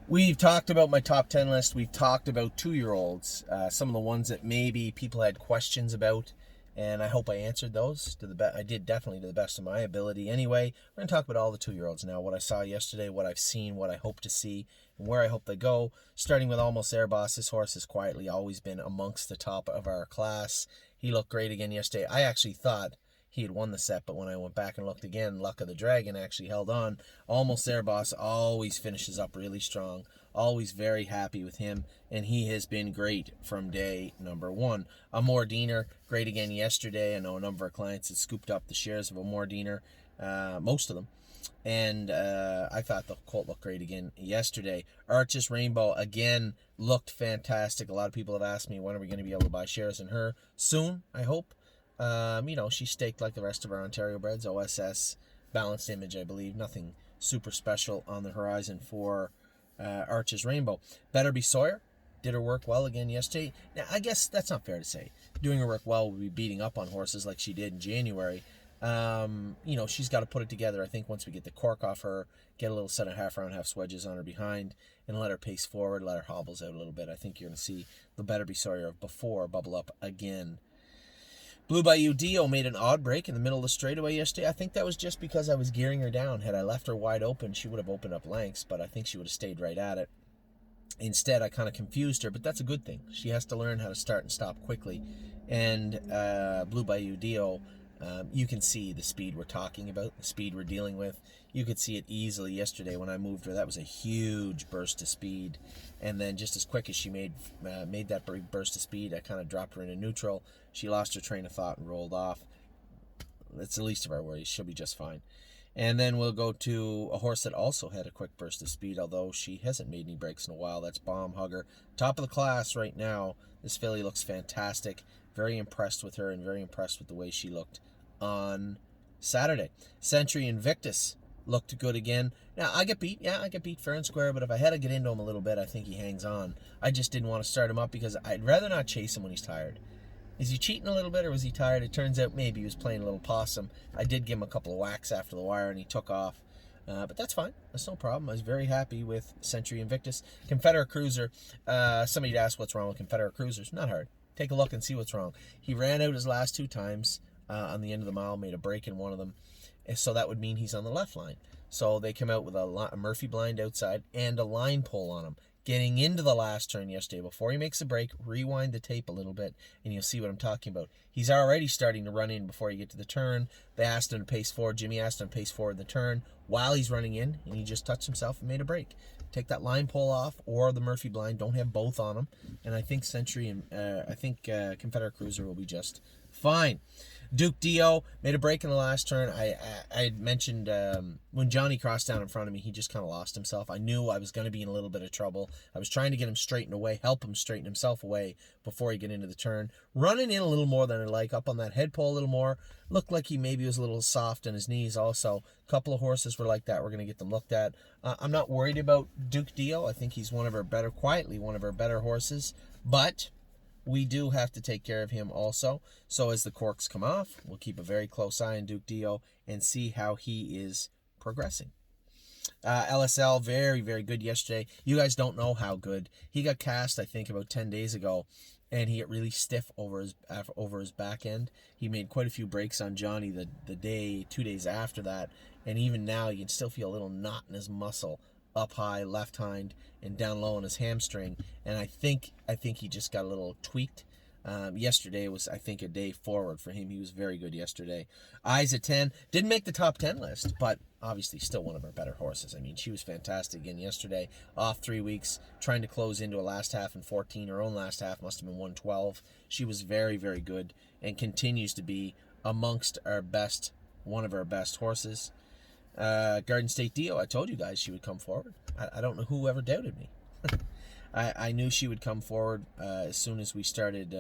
We've talked about my top 10 list. We've talked about 2-year-olds, some of the ones that maybe people had questions about, and I hope I answered those to the best. I did, definitely, to the best of my ability. Anyway, we're going to talk about all the 2-year-olds now, what I saw yesterday, what I've seen, what I hope to see, and where I hope they go. Starting with Almost There Boss. This horse has quietly always been amongst the top of our class. He looked great again yesterday. I actually thought he had won the set, but when I went back and looked again, Luck of the Dragon actually held on. Almost There Boss always finishes up really strong. Always very happy with him, and he has been great from day number one. Amor Diener, great again yesterday. I know a number of clients had scooped up the shares of Amor Diener, most of them. And I thought the colt looked great again yesterday. Arches Rainbow, again, looked fantastic. A lot of people have asked me, when are we going to be able to buy shares in her? Soon, I hope. She's staked like the rest of our Ontario breds. OSS, balanced image, I believe. Nothing super special on the horizon for Arches Rainbow. Better Be Sawyer did her work well again yesterday. Now, I guess that's not fair to say. Doing her work well would be beating up on horses like she did in January. She's got to put it together. I think once we get the cork off her, get a little set of half round, half swedges on her behind, and let her pace forward, let her hobbles out a little bit. I think you're going to see the Better Be Sawyer of before bubble up again. Blue Bayou Dio made an odd break in the middle of the straightaway yesterday. I think that was just because I was gearing her down. Had I left her wide open, she would have opened up lengths, but I think she would have stayed right at it. Instead, I kind of confused her, but that's a good thing. She has to learn how to start and stop quickly. And Blue Bayou Dio, you can see the speed we're talking about, the speed we're dealing with. You could see it easily yesterday when I moved her. That was a huge burst of speed. And then just as quick as she made that big burst of speed, I kind of dropped her into neutral. She lost her train of thought and rolled off. That's the least of our worries. She'll be just fine. And then we'll go to a horse that also had a quick burst of speed, although she hasn't made any breaks in a while. That's Bomb Hugger. Top of the class right now. This filly looks fantastic. Very impressed with her and very impressed with the way she looked on Saturday. Century Invictus looked good again. Now, I get beat. Yeah, I get beat fair and square, but if I had to get into him a little bit, I think he hangs on. I just didn't want to start him up because I'd rather not chase him when he's tired. Is he cheating a little bit or was he tired? It turns out maybe he was playing a little possum. I did give him a couple of whacks after the wire and he took off. But that's fine. That's no problem. I was very happy with Century Invictus. Confederate Cruiser. Somebody asked what's wrong with Confederate Cruisers. Not hard. Take a look and see what's wrong. He ran out his last 2 times on the end of the mile, made a break in one of them. So that would mean he's on the left line. So they come out with a Murphy blind outside and a line pull on him. Getting into the last turn yesterday, before he makes a break, rewind the tape a little bit, and you'll see what I'm talking about. He's already starting to run in before you get to the turn. They asked him to pace forward. Jimmy asked him to pace forward the turn while he's running in, and he just touched himself and made a break. Take that line pull off or the Murphy blind. Don't have both on him. And I think Confederate Cruiser will be just fine. Duke Dio made a break in the last turn. I had mentioned when Johnny crossed down in front of me, he just kind of lost himself. I knew I was going to be in a little bit of trouble. I was trying to get him straightened away, help him straighten himself away before he get into the turn. Running in a little more than I like, up on that head pole a little more. Looked like he maybe was a little soft on his knees also. A couple of horses were like that. We're going to get them looked at. I'm not worried about Duke Dio. I think he's quietly one of our better horses. But we do have to take care of him also. So as the corks come off, we'll keep a very close eye on Duke Dio and see how he is progressing. LSL, very, very good yesterday. You guys don't know how good. He got cast, I think, about 10 days ago, and he got really stiff over his back end. He made quite a few breaks on Johnny the 2 days after that, and even now you can still feel a little knot in his muscle up high, left hind, and down low on his hamstring. And I think he just got a little tweaked. Yesterday was, I think, a day forward for him. He was very good yesterday. Eyes at 10. Didn't make the top 10 list, but obviously still one of our better horses. I mean, she was fantastic again yesterday. Off 3 weeks, trying to close into a last half in 14. Her own last half must have been 112. She was very, very good and continues to be amongst our best, one of our best horses. Garden State Dio, I told you guys she would come forward. I don't know who ever doubted me. I knew she would come forward as soon as we started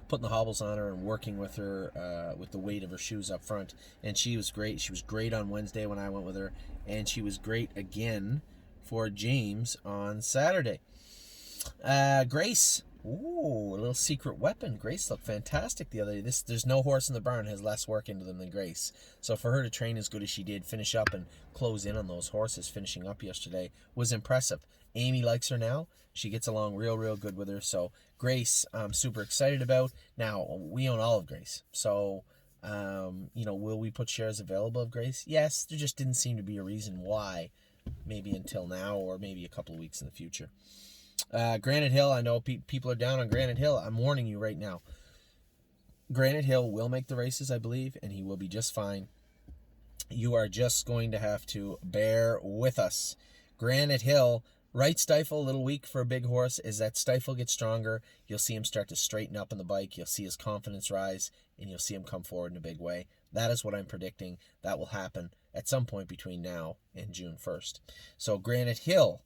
putting the hobbles on her and working with her with the weight of her shoes up front. And she was great. She was great on Wednesday when I went with her. And she was great again for James on Saturday. Grace Ooh, a little secret weapon. Grace looked fantastic the other day. There's no horse in the barn has less work into them than Grace. So for her to train as good as she did, finish up and close in on those horses, finishing up yesterday, was impressive. Amy likes her now. She gets along real good with her. So Grace, I'm super excited about. Now, we own all of Grace. So, will we put shares available of Grace? Yes, there just didn't seem to be a reason why. Maybe until now or maybe a couple of weeks in the future. Granite Hill, I know people are down on Granite Hill. I'm warning you right now. Granite Hill will make the races, I believe, and he will be just fine. You are just going to have to bear with us. Granite Hill, right stifle, a little weak for a big horse. As that stifle gets stronger, you'll see him start to straighten up on the bike. You'll see his confidence rise, and you'll see him come forward in a big way. That is what I'm predicting. That will happen at some point between now and June 1st. So Granite Hill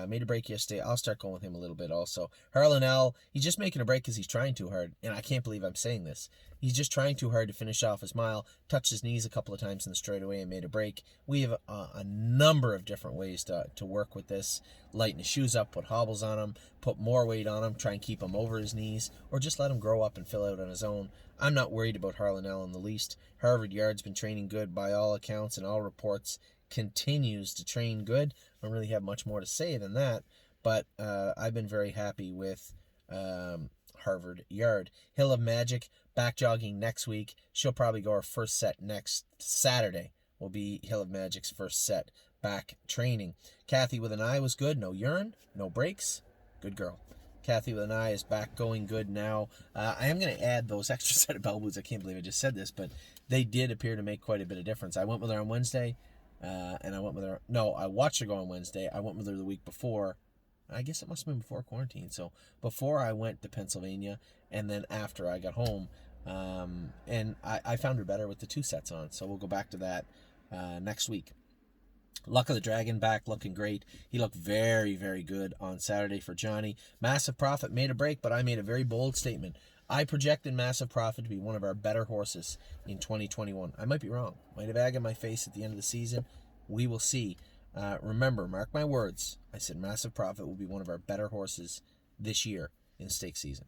made a break yesterday. I'll start going with him a little bit also. Harlanelle, he's just making a break because he's trying too hard. And I can't believe I'm saying this. He's just trying too hard to finish off his mile. Touched his knees a couple of times in the straightaway and made a break. We have a number of different ways to work with this. Lighten his shoes up, put hobbles on him, put more weight on him, try and keep him over his knees, or just let him grow up and fill out on his own. I'm not worried about Harlanelle in the least. Harvard Yard's been training good by all accounts and all reports. Continues to train good. I don't really have much more to say than that, but I've been very happy with Harvard Yard. Hill of Magic, back jogging next week. She'll probably go her first set next Saturday. Will be Hill of Magic's first set back training. Kathy with an eye was good. No urine, no breaks. Good girl. Kathy with an eye is back going good now. I am going to add those extra set of bell boots. I can't believe I just said this, but they did appear to make quite a bit of difference. I went with her on Wednesday. And I went with her. No, I watched her go on Wednesday. I went with her the week before. I guess it must have been before quarantine. So before I went to Pennsylvania, and then after I got home, and I found her better with the 2 sets on. So we'll go back to that next week. Luck of the Dragon back looking great. He looked very good on Saturday for Johnny. Massive Profit made a break, but I made a very bold statement. I projected Massive Profit to be one of our better horses in 2021. I might be wrong. Might have egg on my face at the end of the season. We will see. Remember, mark my words. I said Massive Profit will be one of our better horses this year in stake season.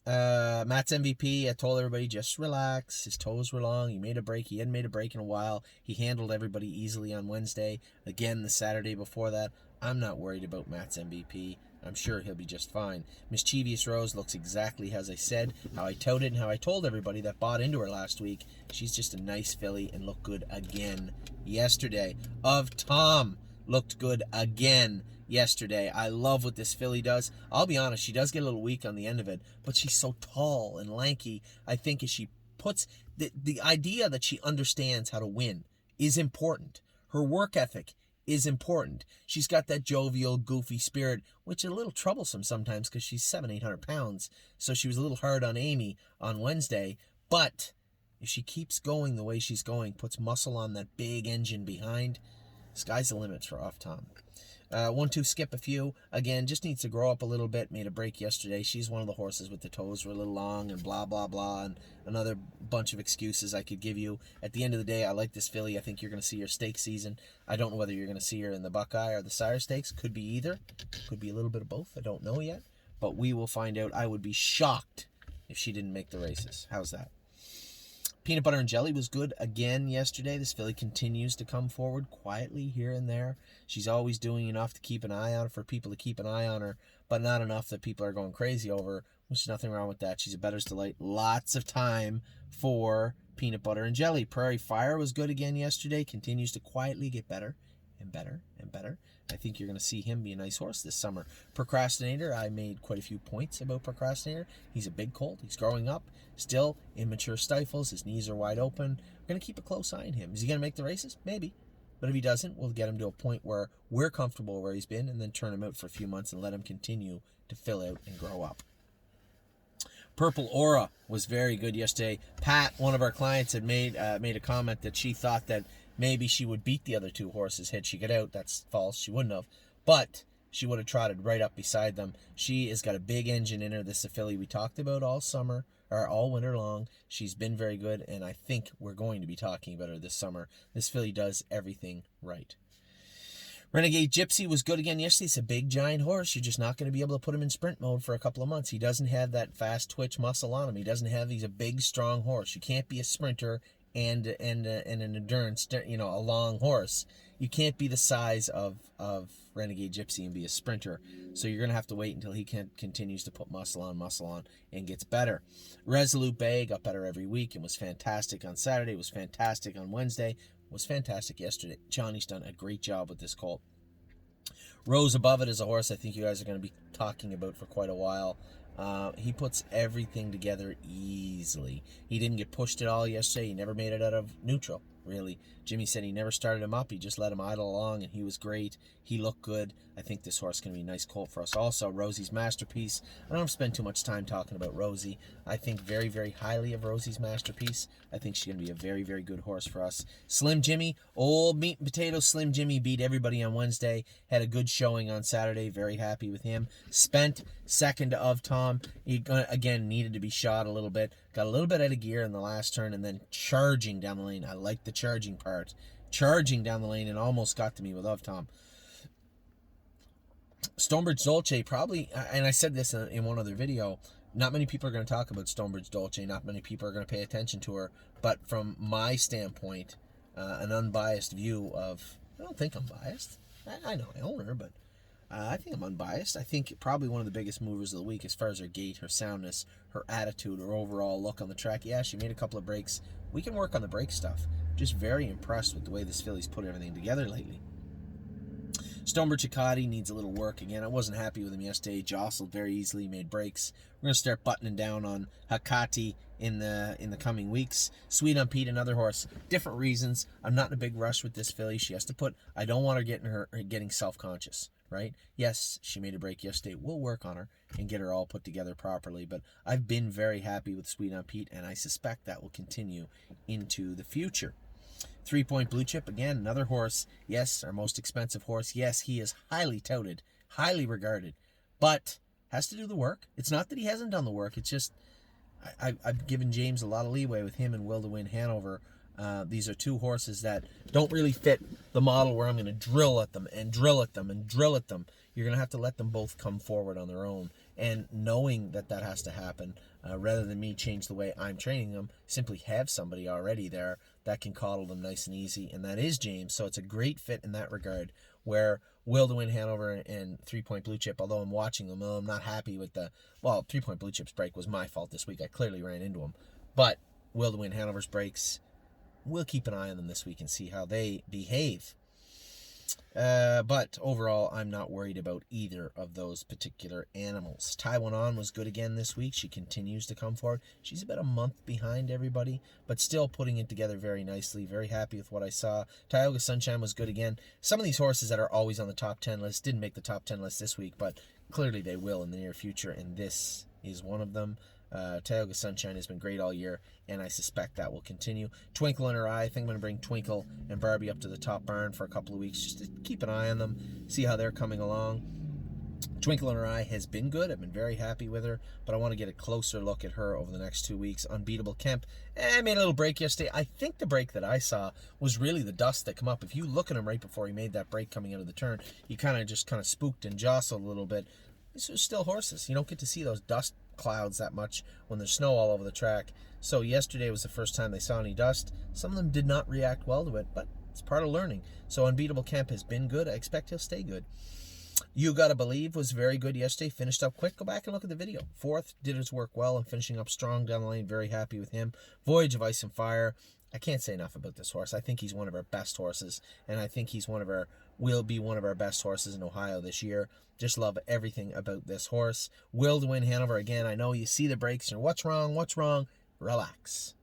Matt's MVP, I told everybody, just relax. His toes were long. He made a break. He hadn't made a break in a while. He handled everybody easily on Wednesday. Again, the Saturday before that. I'm not worried about Matt's MVP. I'm sure he'll be just fine. Mischievous Rose looks exactly as I said, how I touted and how I told everybody that bought into her last week. She's just a nice filly and looked good again yesterday. Of Tom looked good again yesterday. I love what this filly does. I'll be honest, she does get a little weak on the end of it, but she's so tall and lanky. I think as she puts the idea that she understands how to win is important. Her work ethic is important. She's got that jovial, goofy spirit, which is a little troublesome sometimes because she's 700-800 pounds. So she was a little hard on Amy on Wednesday. But if she keeps going the way she's going, puts muscle on that big engine behind, sky's the limit for Off Tom. 1-2 skip a few. Again, just needs to grow up a little bit. Made a break yesterday. She's one of the horses with the toes were a little long and blah, blah, blah. And another bunch of excuses I could give you. At the end of the day, I like this filly. I think you're going to see her stake season. I don't know whether you're going to see her in the Buckeye or the Sire Stakes. Could be either. Could be a little bit of both. I don't know yet. But we will find out. I would be shocked if she didn't make the races. How's that? Peanut Butter and Jelly was good again yesterday. This filly continues to come forward quietly here and there. She's always doing enough to keep an eye on her, for people to keep an eye on her, but not enough that people are going crazy over her, which is nothing wrong with that. She's a bettor's delight. Lots of time for Peanut Butter and Jelly. Prairie Fire was good again yesterday. Continues to quietly get better and better and better. I think you're going to see him be a nice horse this summer. Procrastinator, I made quite a few points about Procrastinator. He's a big colt. He's growing up. Still immature stifles. His knees are wide open. We're going to keep a close eye on him. Is he going to make the races? Maybe. But if he doesn't, we'll get him to a point where we're comfortable where he's been and then turn him out for a few months and let him continue to fill out and grow up. Purple Aura was very good yesterday. Pat, one of our clients, had made a comment that she thought that maybe she would beat the other 2 horses had she got out. That's false. She wouldn't have. But she would have trotted right up beside them. She has got a big engine in her. This is a filly we talked about all summer, or all winter long. She's been very good, and I think we're going to be talking about her this summer. This filly does everything right. Renegade Gypsy was good again yesterday. It's a big, giant horse. You're just not going to be able to put him in sprint mode for a couple of months. He doesn't have that fast twitch muscle on him. He's a big, strong horse. You can't be a sprinter and an endurance, a long horse. You can't be the size of Renegade Gypsy and be a sprinter. So you're going to have to wait until he continues to put muscle on, and gets better. Resolute Bay got better every week and was fantastic on Saturday, was fantastic on Wednesday, was fantastic yesterday. Johnny's done a great job with this colt. Rose Above It is a horse I think you guys are going to be talking about for quite a while. He puts everything together easily. He didn't get pushed at all yesterday. He never made it out of neutral, really. Jimmy said he never started him up. He just let him idle along, and he was great. He looked good. I think this horse is going to be a nice colt for us. Also, Rosie's Masterpiece. I don't have to spend too much time talking about Rosie. I think very, very highly of Rosie's Masterpiece. I think she's going to be a very, very good horse for us. Slim Jimmy, old meat and potatoes. Slim Jimmy beat everybody on Wednesday. Had a good showing on Saturday. Very happy with him. Spent second of Tom. He, again, needed to be shot a little bit. Got a little bit out of gear in the last turn, and then charging down the lane. I like the charging part. Charging down the lane and almost got to me with Of Tom. Stonebridge Dolce probably, and I said this in one other video, not many people are going to talk about Stonebridge Dolce. Not many people are going to pay attention to her. But from my standpoint, an unbiased view of, I don't think I'm biased. I know I own her, but I think I'm unbiased. I think probably one of the biggest movers of the week as far as her gait, her soundness, her attitude, her overall look on the track. Yeah, she made a couple of breaks. We can work on the break stuff. Just very impressed with the way this filly's put everything together lately. Stonebridge Hikati needs a little work again. I wasn't happy with him yesterday. Jostled very easily, made breaks. We're going to start buttoning down on Hikati in the coming weeks. Sweet on Pete, another horse. Different reasons. I'm not in a big rush with this filly. She has to put, I don't want her getting self-conscious, right? Yes, she made a break yesterday. We'll work on her and get her all put together properly. But I've been very happy with Sweet on Pete, and I suspect that will continue into the future. 3 Point Blue Chip, again, another horse. Yes, our most expensive horse. Yes, he is highly touted, highly regarded, but has to do the work. It's not that he hasn't done the work. It's just I've given James a lot of leeway with him and Will to Win Hanover. These are two horses that don't really fit the model where I'm going to drill at them and drill at them and drill at them. You're going to have to let them both come forward on their own. And knowing that has to happen, rather than me change the way I'm training them, simply have somebody already there that can coddle them nice and easy, and that is James. So it's a great fit in that regard, where Will to Win Hanover and 3 Point Blue Chip, although I'm watching them, I'm not happy with 3 Point Blue Chip's break was my fault this week. I clearly ran into him. But Will to Win Hanover's breaks, we'll keep an eye on them this week and see how they behave. But overall, I'm not worried about either of those particular animals. Taiwan On was good again this week. She continues to come forward. She's about a month behind everybody, but still putting it together very nicely. Very happy with what I saw. Tioga Sunshine was good again. Some of these horses that are always on the top 10 list didn't make the top 10 list this week, but clearly they will in the near future, and this is one of them. Tioga Sunshine has been great all year, and I suspect that will continue. Twinkle in Her Eye, I think I'm going to bring Twinkle and Barbie up to the top barn for a couple of weeks just to keep an eye on them, see how they're coming along. Twinkle in Her Eye has been good. I've been very happy with her, but I want to get a closer look at her over the next 2 weeks. Unbeatable Kemp, made a little break yesterday. I think the break that I saw was really the dust that come up. If you look at him right before he made that break coming out of the turn, he kind of spooked and jostled a little bit. These are still horses. You don't get to see those dust clouds that much when there's snow all over the track. So yesterday was the first time they saw any dust. Some of them did not react well to it, but it's part of learning. So Unbeatable Kemp has been good. I expect he'll stay good. You Gotta Believe was very good yesterday. Finished up quick. Go back and look at the video. Fourth, did his work well and finishing up strong down the lane. Very happy with him. Voyage of Ice and Fire. I can't say enough about this horse. I think he's one of our best horses, and I think he's will be one of our best horses in Ohio this year. Just love everything about this horse. Will to Win Hanover, again, I know you see the breaks and what's wrong? Relax.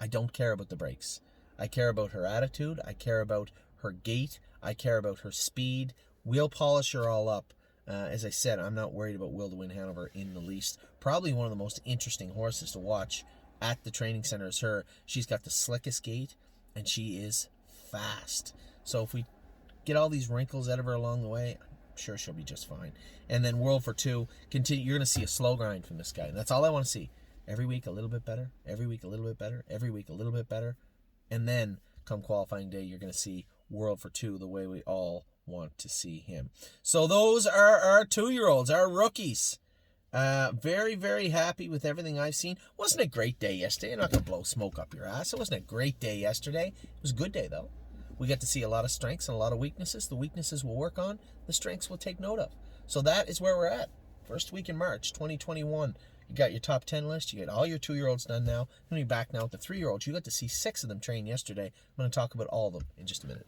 I don't care about the breaks. I care about her attitude. I care about her gait. I care about her speed. We'll polish her all up. As I said, I'm not worried about Will to Win Hanover in the least. Probably one of the most interesting horses to watch at the training center is her. She's got the slickest gait, and she is fast. So if we get all these wrinkles out of her along the way, I'm sure she'll be just fine. And then World for Two, continue. You're going to see a slow grind from this guy, and that's all I want to see. Every week a little bit better, every week a little bit better, every week a little bit better. And then come qualifying day, you're going to see World for Two the way we all want to see him. So those are our 2-year-olds, our rookies. Very, very happy with everything I've seen. Wasn't a great day yesterday. I'm not going to blow smoke up your ass. It wasn't a great day yesterday. It was a good day, though. We got to see a lot of strengths and a lot of weaknesses. The weaknesses we'll work on. The strengths we'll take note of. So that is where we're at. First week in March 2021. You got your top 10 list. You get all your 2-year-olds done now. I'm going to be back now with the 3-year-olds. You got to see 6 of them train yesterday. I'm going to talk about all of them in just a minute.